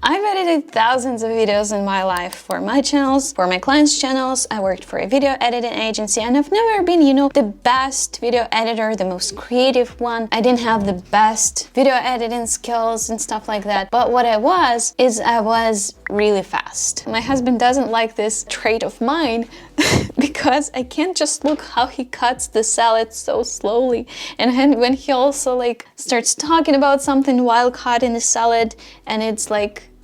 I've edited thousands of videos in my life for my channels, for my clients' channels. I worked for a video editing agency, and I've never been, the best video editor, the most creative one. I didn't have the best video editing skills and stuff like that. But what I was really fast. My husband doesn't like this trait of mine because I can't just look how he cuts the salad so slowly. And when he also starts talking about something while cutting the salad and it's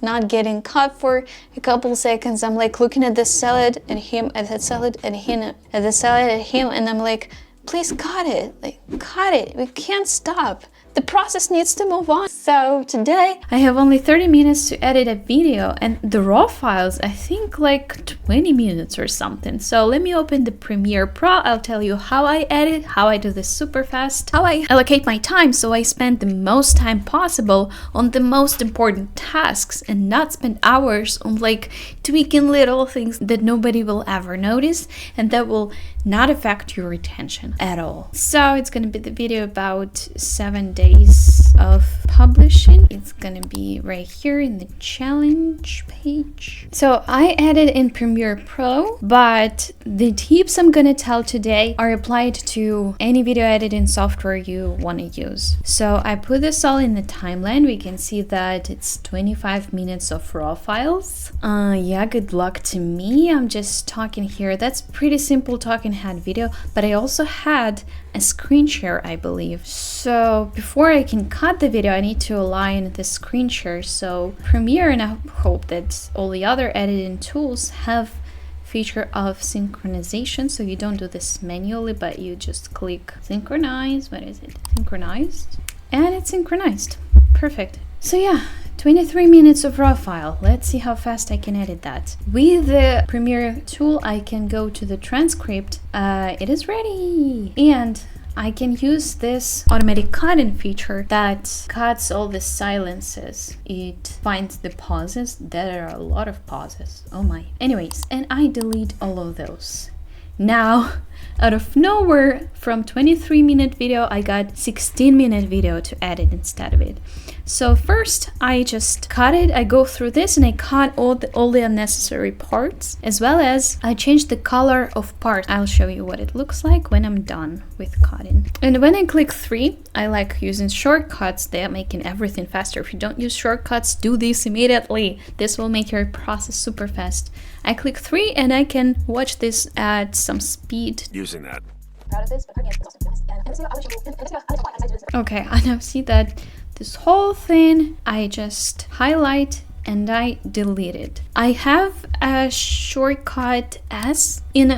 not getting cut for a couple seconds, I'm looking at the salad and him at the salad and him at the salad at him, and I'm like, please cut it, cut it. We can't stop. The process needs to move on. So today I have only 30 minutes to edit a video, and the raw files I think 20 minutes or something. So let me open the Premiere Pro. I'll tell you how I edit, how I do this super fast, how I allocate my time so I spend the most time possible on the most important tasks and not spend hours on tweaking little things that nobody will ever notice and that will not affect your retention at all. So it's gonna be the video about 7 days of publishing. It's gonna be right here in the challenge page. So I edit in Premiere Pro, but the tips I'm gonna tell today are applied to any video editing software you want to use. So I put this all in the timeline. We can see that it's 25 minutes of raw files. Yeah, good luck to me. I'm just talking here. That's pretty simple talking head video, but I also had a screen share, I believe. So before I can cut the video, I need to align the screen share. So Premiere, and I hope that all the other editing tools have feature of synchronization, so you don't do this manually, but you just click synchronize. What is it? Synchronized, and it's synchronized. Perfect. So yeah, 23 minutes of raw file. Let's see how fast I can edit that. With the Premiere tool, I can go to the transcript. It is ready. And I can use this automatic cutting feature that cuts all the silences. It finds the pauses. There are a lot of pauses. Oh my. Anyways, and I delete all of those. Now, out of nowhere, from 23-minute video, I got 16-minute video to edit instead of it. So first, I just cut it. I go through this and I cut all the unnecessary parts, as well as I change the color of parts. I'll show you what it looks like when I'm done with cutting. And when I click 3, I like using shortcuts. They're making everything faster. If you don't use shortcuts, do this immediately. This will make your process super fast. I click 3 and I can watch this at some speed. Using that. Okay, I now see that this whole thing I just highlight and I delete it. I have a shortcut S in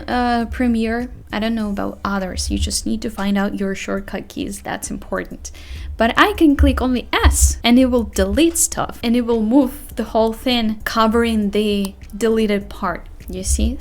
Premiere. I don't know about others. You just need to find out your shortcut keys. That's important. But I can click only S and it will delete stuff and it will move the whole thing covering the deleted part. You see?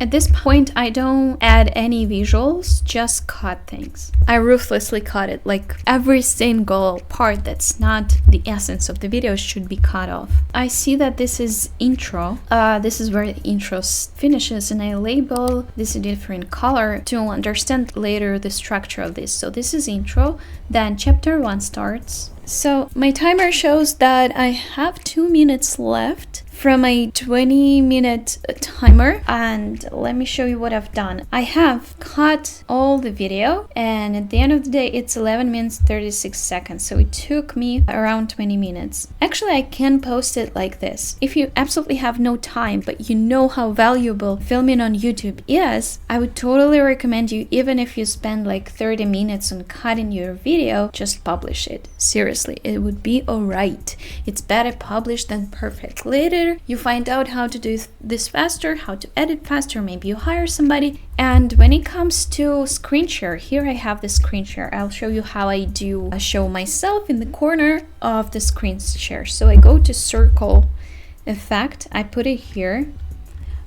At this point, I don't add any visuals, just cut things. I ruthlessly cut it, every single part that's not the essence of the video should be cut off. I see that this is intro. This is where the intro finishes, and I label this a different color to understand later the structure of this. So this is intro, then chapter 1 starts. So my timer shows that I have 2 minutes left from a 20-minute timer, and let me show you what I've done. I have cut all the video, and at the end of the day it's 11 minutes 36 seconds, so it took me around 20 minutes. Actually, I can post it like this. If you absolutely have no time but you know how valuable filming on YouTube is, I would totally recommend you, even if you spend 30 minutes on cutting your video, just publish it. Seriously, it would be alright. It's better published than perfect. Later you find out how to do this faster, how to edit faster, maybe you hire somebody. And when it comes to screen share, here I have the screen share. I'll show you how I do show myself in the corner of the screen share. So I go to circle effect, I put it here.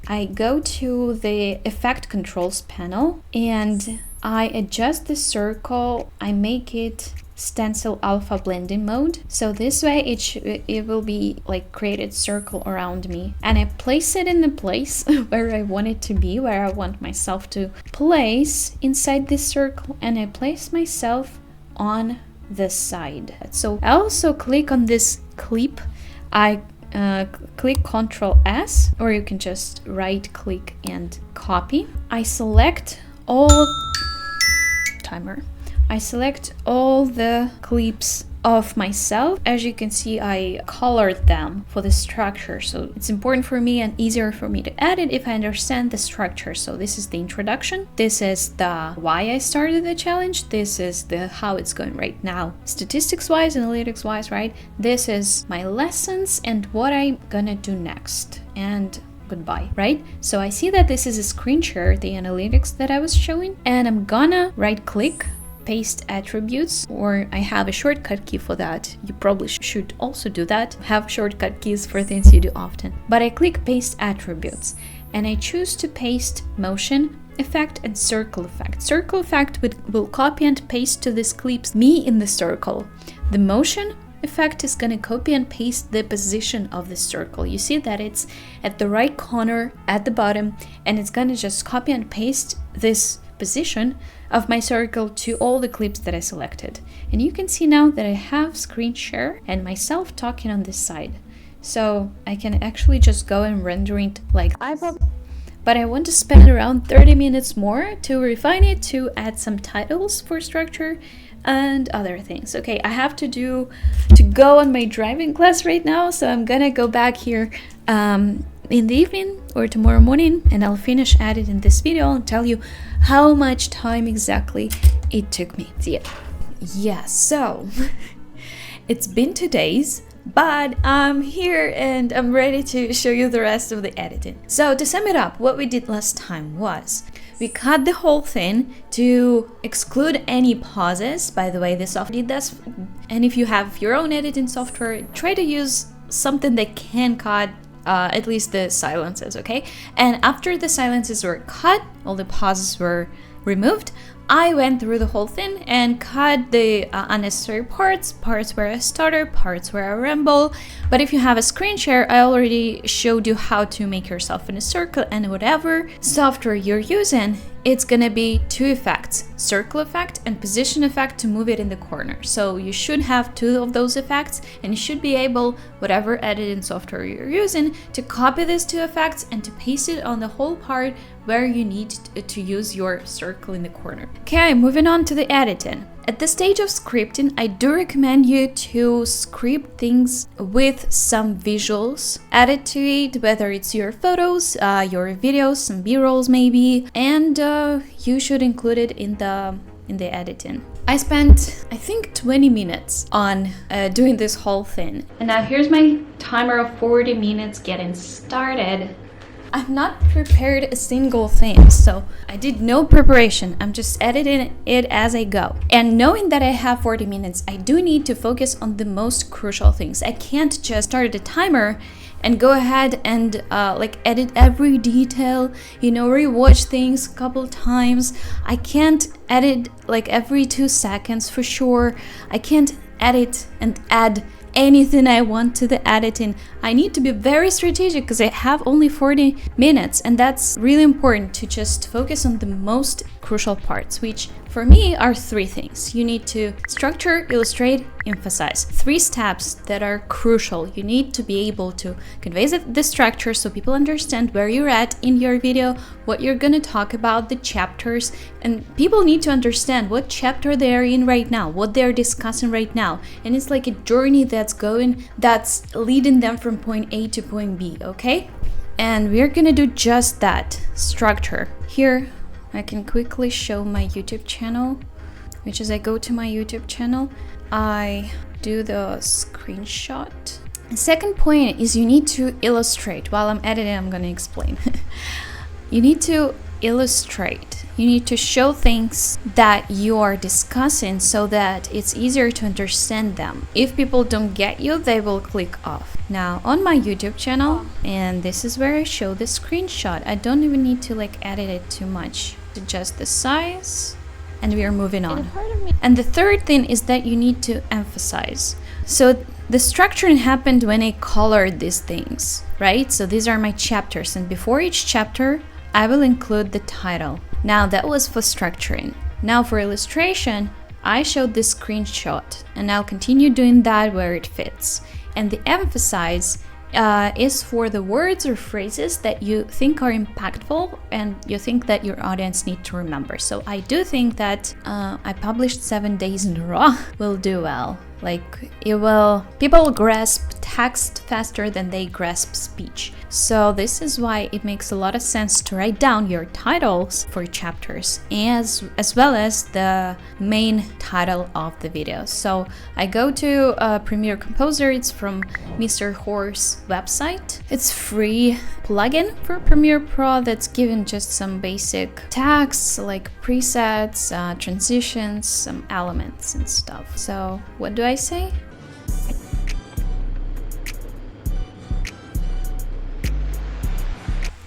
I go to the effect controls panel and I adjust the circle. I make it stencil alpha blending mode, so this way it will be created circle around me, and I place it in the place where I want it to be, where I want myself to place inside this circle, and I place myself on the side. So I also click on this clip. I click Ctrl S, or you can just right click and copy. I select all the clips of myself. As you can see, I colored them for the structure, so it's important for me and easier for me to edit if I understand the structure. So this is the introduction, this is the why I started the challenge, this is the how it's going right now, statistics wise, analytics wise, right? This is my lessons and what I'm gonna do next, and goodbye, right? So I see that this is a screen share, the analytics that I was showing, and I'm gonna right click, paste attributes, or I have a shortcut key for that. You probably should also do that, have shortcut keys for things you do often. But I click paste attributes and I choose to paste motion effect and circle effect. Circle effect will copy and paste to this clips me in the circle. The motion effect is going to copy and paste the position of the circle. You see that it's at the right corner at the bottom, and it's going to just copy and paste this position of my circle to all the clips that I selected. And you can see now that I have screen share and myself talking on this side. So I can actually just go and render it like this. But I want to spend around 30 minutes more to refine it, to add some titles for structure and other things. Okay, I have to go on my driving class right now, so I'm gonna go back here in the evening or tomorrow morning, and I'll finish editing this video and tell you how much time exactly it took me. See ya. Yeah, so it's been 2 days, but I'm here and I'm ready to show you the rest of the editing. So to sum it up, what we did last time was we cut the whole thing to exclude any pauses. By the way, the software did this, and if you have your own editing software, try to use something that can cut at least the silences, okay? And after the silences were cut, all the pauses were removed, I went through the whole thing and cut the unnecessary parts where I stutter, parts where I ramble. But if you have a screen share, I already showed you how to make yourself in a circle, and whatever software you're using, it's gonna be 2 effects, circle effect and position effect, to move it in the corner. So you should have 2 of those effects, and you should be able, whatever editing software you're using, to copy these 2 effects and to paste it on the whole part where you need to use your circle in the corner. Okay, moving on to the editing. At the stage of scripting, I do recommend you to script things with some visuals added to it, whether it's your photos, your videos, some b-rolls maybe, and you should include it in the editing. I spent, I think, 20 minutes on doing this whole thing. And now here's my timer of 40 minutes getting started. I've not prepared a single thing, so I did no preparation. I'm just editing it as I go. And knowing that I have 40 minutes, I do need to focus on the most crucial things. I can't just start a timer and go ahead and edit every detail, rewatch things a couple times. I can't edit like every 2 seconds for sure. I can't edit and add anything I want to the editing. I need to be very strategic because I have only 40 minutes, and that's really important to just focus on the most crucial parts, which for me are 3 things. You need to structure, illustrate, emphasize. 3 steps that are crucial. You need to be able to convey the structure so people understand where you're at in your video, what you're going to talk about, the chapters, and people need to understand what chapter they're in right now, what they're discussing right now. And it's like a journey that's leading them from point A to point B, okay? And we're gonna do just that, structure. Here, I can quickly show my YouTube channel, which is I go to my YouTube channel, I do the screenshot. The second point is you need to illustrate. While I'm editing, I'm gonna explain. You need to illustrate. You need to show things that you are discussing so that it's easier to understand them. If people don't get you, they will click off. Now on my YouTube channel, and this is where I show the screenshot. I don't even need to edit it too much. Adjust the size, and we are moving on. And the third thing is that you need to emphasize. So the structuring happened when I colored these things, right? So these are my chapters, and before each chapter, I will include the title. Now that was for structuring. Now for illustration, I showed this screenshot, and I'll continue doing that where it fits. And the emphasize is for the words or phrases that you think are impactful and you think that your audience need to remember. So I do think that I published 7 days in a row will do well. Like people grasp text faster than they grasp speech. So this is why it makes a lot of sense to write down your titles for chapters as well as the main title of the video. So I go to Premiere Composer. It's from Mr. Hor's website. It's free plugin for Premiere Pro that's given just some basic tags like presets, transitions, some elements and stuff. So what do I say?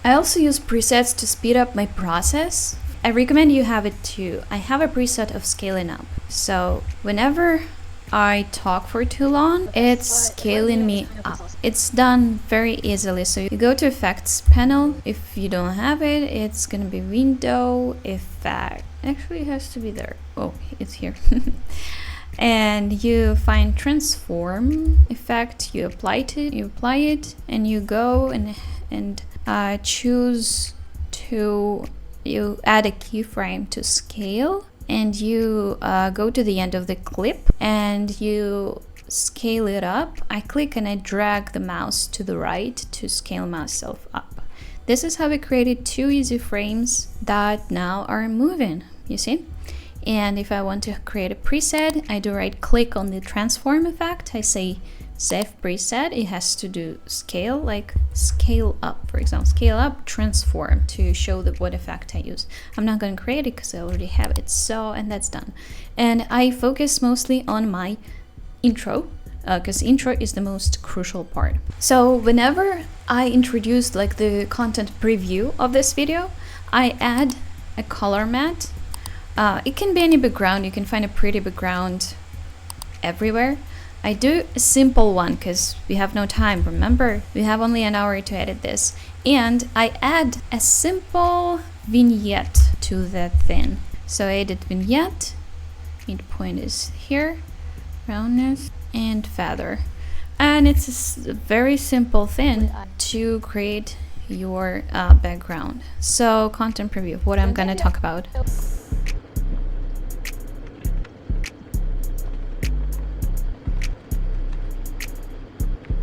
I also use presets to speed up my process. I recommend you have it too. I have a preset of scaling up. So whenever I talk for too long, it's scaling me up. It's done very easily. So you go to Effects panel. If you don't have it, it's gonna be Window, Effect. Actually, it has to be there. Oh, it's here. And you find Transform Effect. You apply it, and you go and choose to, you add a keyframe to scale, and you go to the end of the clip and you scale it up. I click and I drag the mouse to the right to scale myself up. This is how we created 2 easy frames that now are moving, you see? And if I want to create a preset, I do right click on the transform effect. I say save preset. It has to do scale, like scale up, for example, scale up, transform to show what effect I use. I'm not going to create it because I already have it. So, and that's done. And I focus mostly on my intro because intro is the most crucial part. So whenever I introduce like the content preview of this video, I add a color matte. It can be any background. You can find a pretty background everywhere. I do a simple one because we have no time. Remember, we have only an hour to edit this. And I add a simple vignette to the thing. So I edit vignette, midpoint is here, roundness, and feather. And it's a very simple thing to create your background. So content preview, what I'm gonna talk about.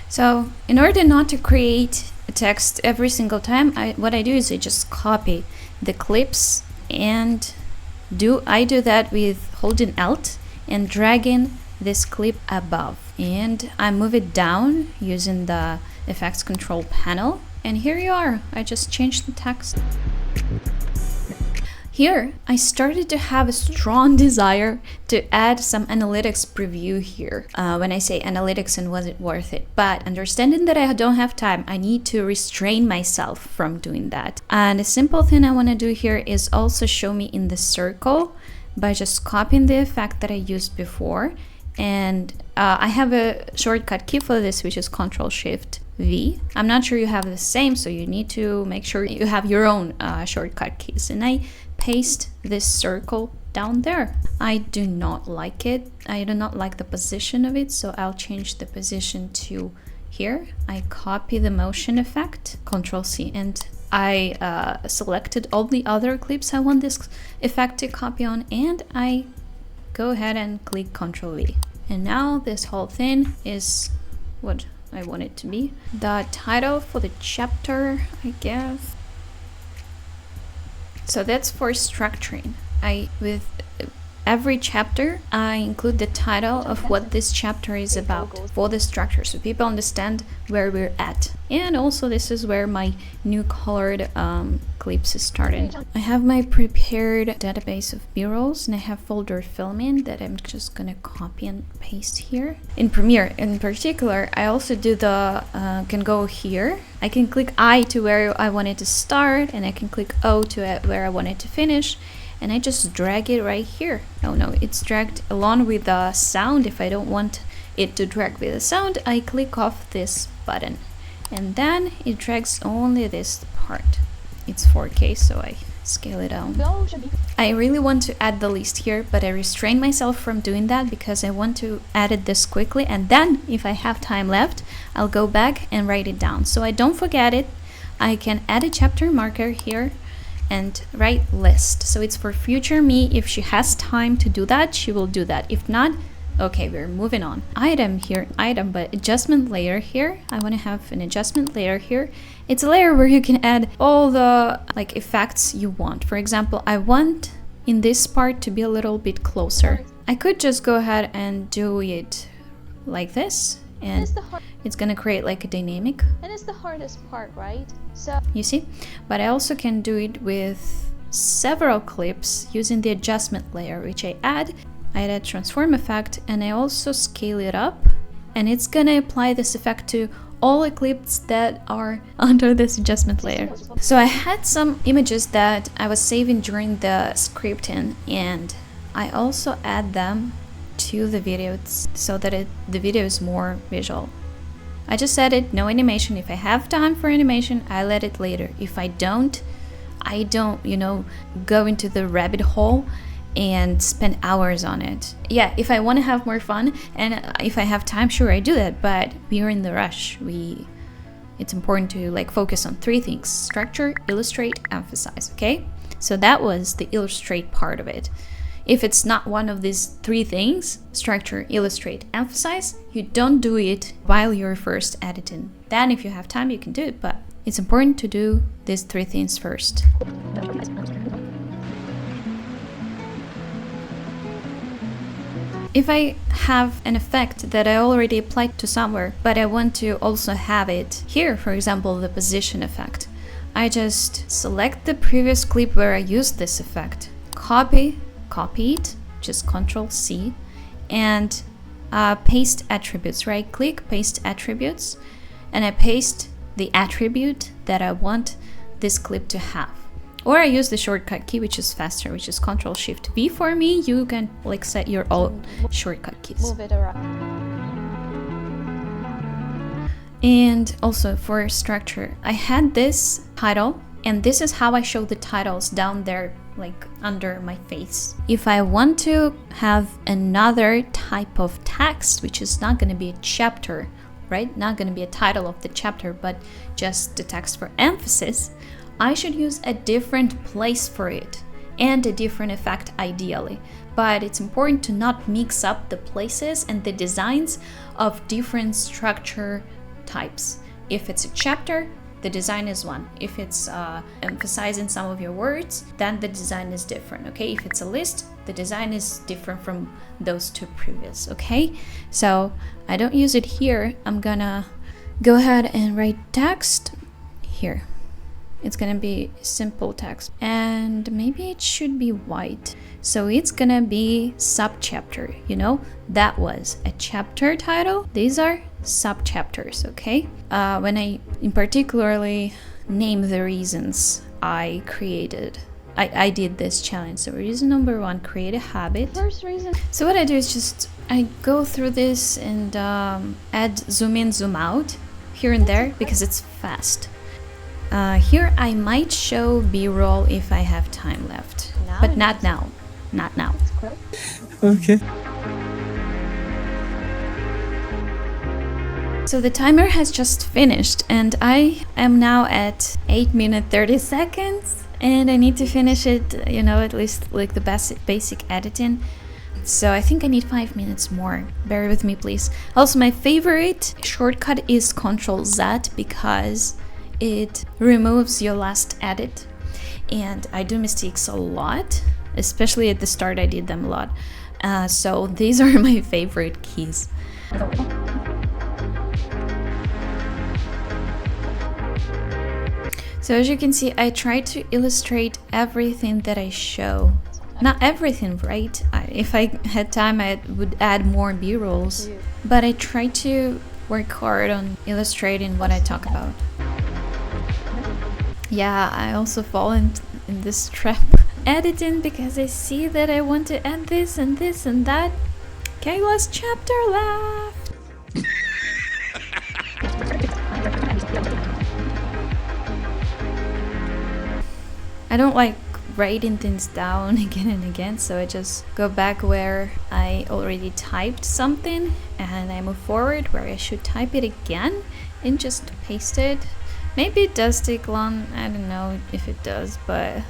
So in order not to create a text every single time, what I do is I just copy the clips and I do that with holding Alt and dragging this clip above. And I move it down using the effects control panel. And here you are. I just changed the text. Here, I started to have a strong desire to add some analytics preview here. When I say analytics and was it worth it? But understanding that I don't have time, I need to restrain myself from doing that. And a simple thing I want to do here is also show me in the circle by just copying the effect that I used before. And I have a shortcut key for this, which is Ctrl-Shift-V. I'm not sure you have the same, so you need to make sure you have your own shortcut keys. And I paste this circle down there. I do not like it. I do not like the position of it, so I'll change the position to here. I copy the motion effect, Ctrl-C, and I selected all the other clips I want this effect to copy on, and I go ahead and click Ctrl-V. And now this whole thing is what I want it to be. The title for the chapter, I guess. So that's for structuring. With every chapter, I include the title of what this chapter is about for the structure, so people understand where we're at. And also this is where my new colored clips is starting. I have my prepared database of b-rolls, and I have folder filming that I'm just gonna copy and paste here. In Premiere in particular, I also do the, can go here. I can click I to where I want it to start, and I can click O to where I want it to finish. And I just drag it right here. Oh no, it's dragged along with the sound. If I don't want it to drag with the sound, I click off this button. And then it drags only this part. It's 4K, so I scale it down. I really want to add the list here, but I restrain myself from doing that because I want to edit this quickly, and then if I have time left, I'll go back and write it down. So I don't forget it. I can add a chapter marker here and write list. So it's for future me. If she has time to do that, she will do that. If not, okay, we're moving on. Item here, item, but adjustment layer here. I want to have an adjustment layer here. It's a layer where you can add all the like effects you want. For example, I want in this part to be a little bit closer. I could just go ahead and do it like this, and it's gonna create like a dynamic. And it's the hardest part, right? So you see? But I also can do it with several clips using the adjustment layer, which I add a transform effect, and I also scale it up, and it's gonna apply this effect to all the clips that are under this adjustment layer. So I had some images that I was saving during the scripting, and I also add them to the video so that the video is more visual. I just added no animation. If I have time for animation, I'll add it later. If I don't, you know, go into the rabbit hole and spend hours on it. Yeah, if I want to have more fun and if I have time, sure, I do that, but we are in the rush. It's important to like focus on three things: structure, illustrate, emphasize, okay? So that was the illustrate part of it. If it's not one of these three things, structure, illustrate, emphasize, you don't do it while you're first editing. Then if you have time, you can do it, but it's important to do these three things first. If I have an effect that I already applied to somewhere, but I want to also have it here, for example, the position effect, I just select the previous clip where I used this effect, copy it, just Control C, and paste attributes, right click, paste attributes, and I paste the attribute that I want this clip to have. Or I use the shortcut key, which is faster, which is Control Shift V for me. You can like set your own shortcut keys. move it around. And also for structure, I had this title, and this is how I show the titles down there, like under my face. If I want to have another type of text, which is not going to be a chapter, right? Not going to be a title of the chapter, but just the text for emphasis, I should use a different place for it and a different effect ideally. But it's important to not mix up the places and the designs of different structure types. If it's a chapter, the design is one. If it's emphasizing some of your words, then the design is different, okay? If it's a list, the design is different from those two previous, okay? So I don't use it here. I'm gonna go ahead and write text here. It's gonna be simple text, and maybe it should be white. So it's gonna be subchapter, you know? That was a chapter title. These are subchapters, okay? When I in particularly name the reasons I did this challenge. So reason number 1, create a habit. First reason. So what I do is just I go through this and add zoom in, zoom out here and there because it's fast. Here I might show B-roll if I have time left, but not now. Not now. Okay. So the timer has just finished and I am now at 8 minutes 30 seconds and I need to finish it, you know, at least like the basic editing. So I think I need 5 minutes more. Bear with me, please. Also, my favorite shortcut is Ctrl Z because it removes your last edit, and I do mistakes a lot, especially at the start. I did them a lot, so these are my favorite keys. So as you can see, I try to illustrate everything that I show. Not everything, right? If I had time, I would add more B-rolls, but I try to work hard on illustrating what I talk about. Yeah, I also fall in this trap editing because I see that I want to add this and this and that. Okay, last chapter left. I don't like writing things down again and again, so I just go back where I already typed something and I move forward where I should type it again and just paste it. Maybe it does take long, I don't know if it does, but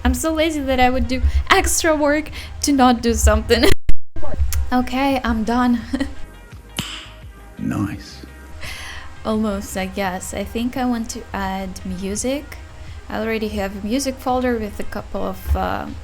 I'm so lazy that I would do extra work to not do something. Okay, I'm done. Nice. Almost, I guess. I think I want to add music. I already have a music folder with a couple of,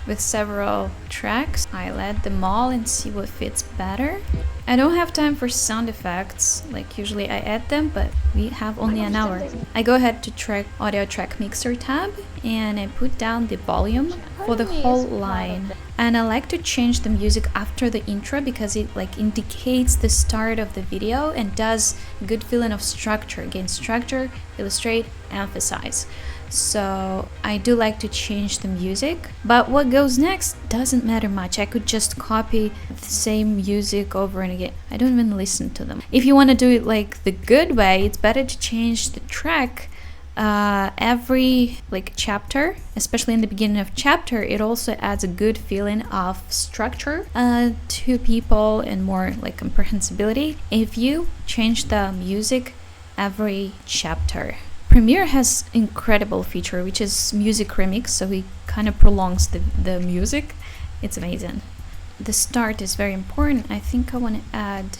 with several tracks. I'll add them all and see what fits better. I don't have time for sound effects, like usually I add them, but we have only an hour. I go ahead to audio track mixer tab and I put down the volume for the whole line. And I like to change the music after the intro because it like indicates the start of the video and does a good feeling of structure. Again, structure, illustrate, emphasize. So I do like to change the music, but what goes next doesn't matter much. I could just copy the same music over and again. I don't even listen to them. If you want to do it like the good way, it's better to change the track every like chapter, especially in the beginning of chapter. It also adds a good feeling of structure to people and more like comprehensibility if you change the music every chapter. Premiere has incredible feature, which is music remix, so it kind of prolongs the music. It's amazing. The start is very important. I think I want to add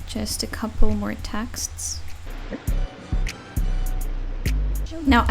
just a couple more texts. Now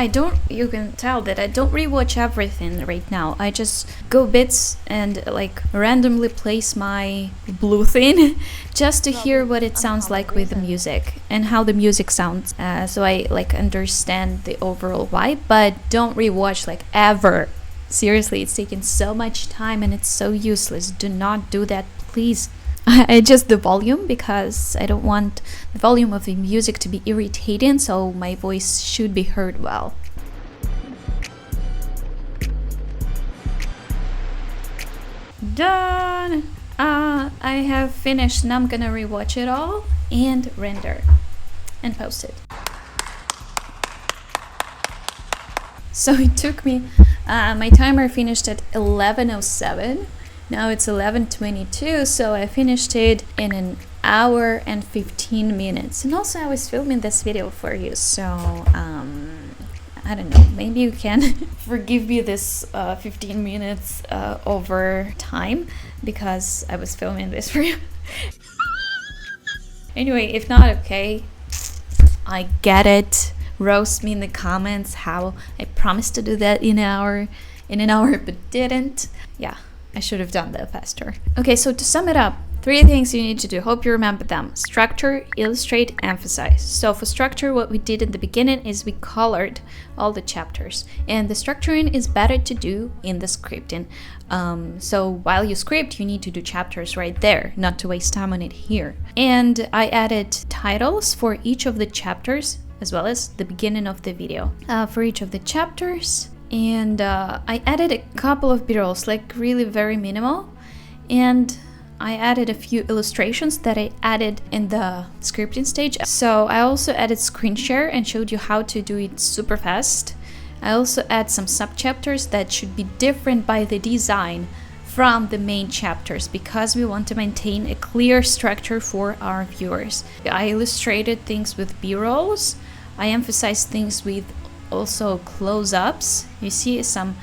you can tell that I don't rewatch everything right now. I just go bits and like randomly place my blue thing just to hear what it sounds like with the music and how the music sounds. So I like understand the overall vibe, but don't rewatch like ever. Seriously, it's taking so much time and it's so useless. Do not do that, please. I adjust the volume because I don't want the volume of the music to be irritating, so my voice should be heard well. Done! I have finished. Now I'm gonna rewatch it all and render and post it. So it took me, my timer finished at 11:07. Now it's 11:22, so I finished it in an hour and 15 minutes. And also I was filming this video for you, so I don't know, maybe you can forgive me this 15 minutes over time because I was filming this for you. Anyway, if not, okay, I get it. Roast me in the comments how I promised to do that in an hour but didn't. Yeah, I should have done that faster. Okay, so to sum it up, 3 things you need to do. Hope you remember them. Structure, illustrate, emphasize. So for structure, what we did in the beginning is we colored all the chapters. And the structuring is better to do in the scripting. So while you script, you need to do chapters right there, not to waste time on it here. And I added titles for each of the chapters, as well as the beginning of the video. For each of the chapters. And I added a couple of b-rolls, like really very minimal. And I added a few illustrations that I added in the scripting stage. So I also added screen share and showed you how to do it super fast. I also add some subchapters that should be different by the design from the main chapters because we want to maintain a clear structure for our viewers. I illustrated things with b-rolls. I emphasized things with also close-ups. You see some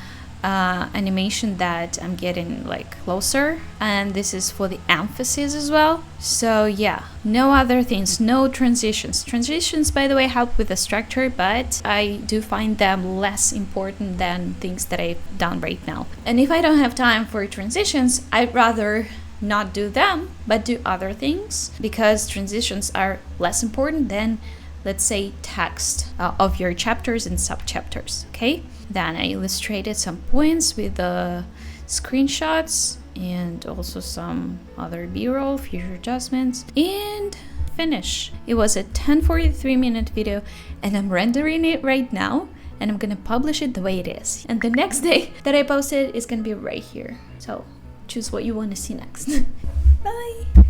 animation that I'm getting like closer, and this is for the emphasis as well. So yeah, no other things, no transitions. Transitions, by the way, help with the structure, but I do find them less important than things that I've done right now. And if I don't have time for transitions, I'd rather not do them but do other things, because transitions are less important than, let's say, text of your chapters and subchapters. Okay, then I illustrated some points with the screenshots and also some other b-roll, future adjustments, and finish. It was a 10:43-minute video and I'm rendering it right now and I'm gonna publish it the way it is. And the next day that I post it is gonna be right here. So choose what you want to see next. Bye!